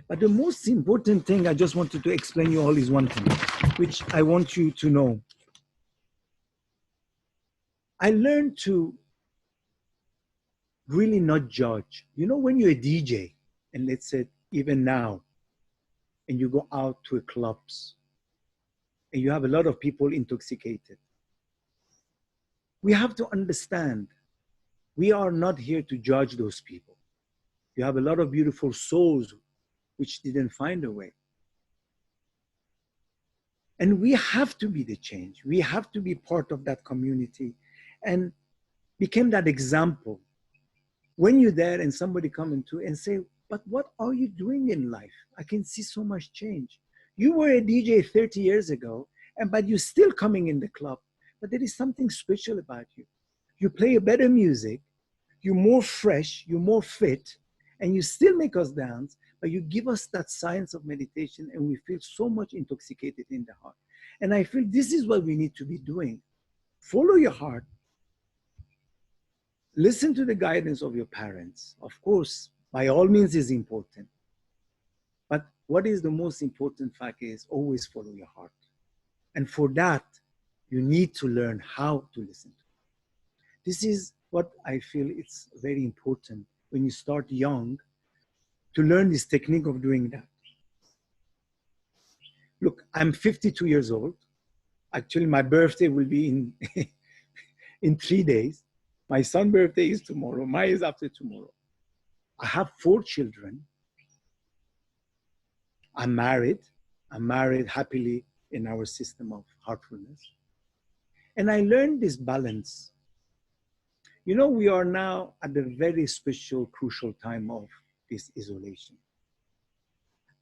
But the most important thing I just wanted to explain you all is one thing, which I want you to know. I learned to really not judge. You know, when you're a DJ, and let's say even now, and you go out to a clubs, and you have a lot of people intoxicated, we have to understand, we are not here to judge those people. You have a lot of beautiful souls which didn't find a way. And we have to be the change. We have to be part of that community and become that example. When you're there and somebody come into and say, but what are you doing in life? I can see so much change. You were a DJ 30 years ago, but you're still coming in the club. But there is something special about you. You play a better music, you're more fresh, you're more fit, and you still make us dance, but you give us that science of meditation and we feel so much intoxicated in the heart. And I feel this is what we need to be doing. Follow your heart. Listen to the guidance of your parents. Of course, by all means is important. But what is the most important fact is always follow your heart. And for that, you need to learn how to listen to it. This is what I feel it's very important when you start young to learn this technique of doing that. Look, I'm 52 years old. Actually, my birthday will be in 3 days. My son's birthday is tomorrow. Mine is after tomorrow. I have 4 children. I'm married happily in our system of heartfulness. And I learned this balance. You know, we are now at the very special, crucial time of this isolation.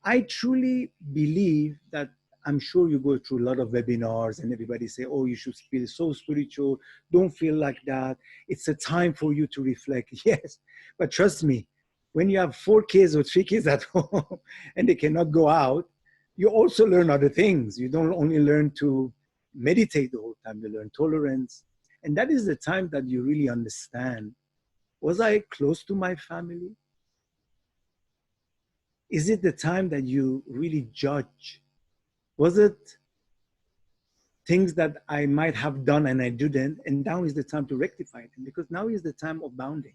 I truly believe that, I'm sure you go through a lot of webinars and everybody say, oh, you should feel so spiritual. Don't feel like that. It's a time for you to reflect. Yes, but trust me, when you have 4 kids or 3 kids at home and they cannot go out, you also learn other things. You don't only learn to meditate the whole time, you learn tolerance. And that is the time that you really understand, was I close to my family? Is it the time that you really judge? Was it things that I might have done and I didn't, and now is the time to rectify them, because now is the time of bounding.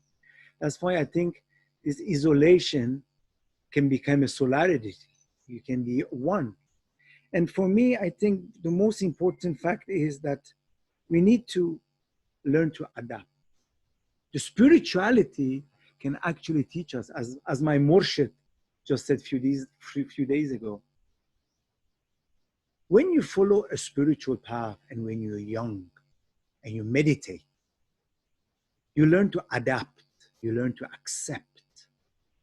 That's why I think this isolation can become a solidarity. You can be one. And for me, I think the most important fact is that we need to learn to adapt. The spirituality can actually teach us, as my Murshid just said a few days ago. When you follow a spiritual path and when you're young and you meditate, you learn to adapt, you learn to accept,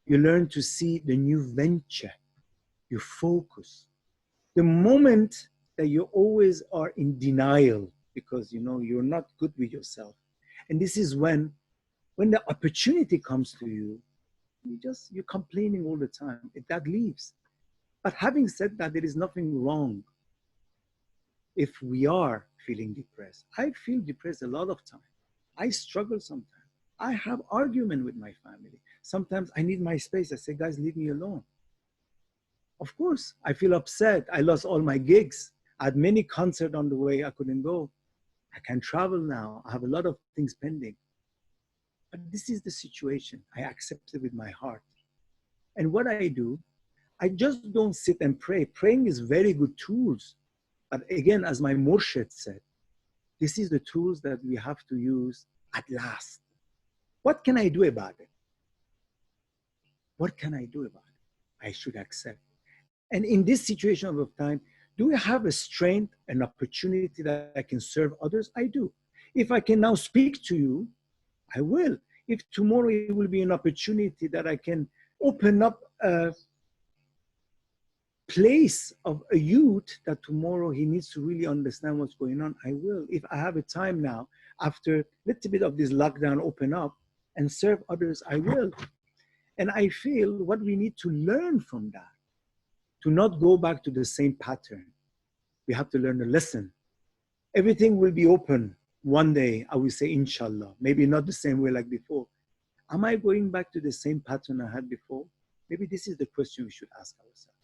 you learn to see the new venture, you focus. The moment that you always are in denial because you know you're not good with yourself, and this is when the opportunity comes to you, you're complaining all the time. That leaves. But having said that, there is nothing wrong if we are feeling depressed. I feel depressed a lot of time. I struggle sometimes. I have argument with my family. Sometimes I need my space. I say, guys, leave me alone. Of course, I feel upset. I lost all my gigs. I had many concerts on the way I couldn't go. I can travel now. I have a lot of things pending. But this is the situation. I accept it with my heart. And what I do, I just don't sit and pray. Praying is very good tools. But again, as my Murshid said, this is the tools that we have to use at last. What can I do about it? What can I do about it? I should accept. And in this situation of time, do I have a strength, an opportunity that I can serve others? I do. If I can now speak to you, I will. If tomorrow it will be an opportunity that I can open up a place of a youth that tomorrow he needs to really understand what's going on, I will. If I have a time now, after a little bit of this lockdown, open up and serve others, I will. And I feel what we need to learn from that, to not go back to the same pattern. We have to learn a lesson. Everything will be open one day, I will say, inshallah. Maybe not the same way like before. Am I going back to the same pattern I had before? Maybe this is the question we should ask ourselves.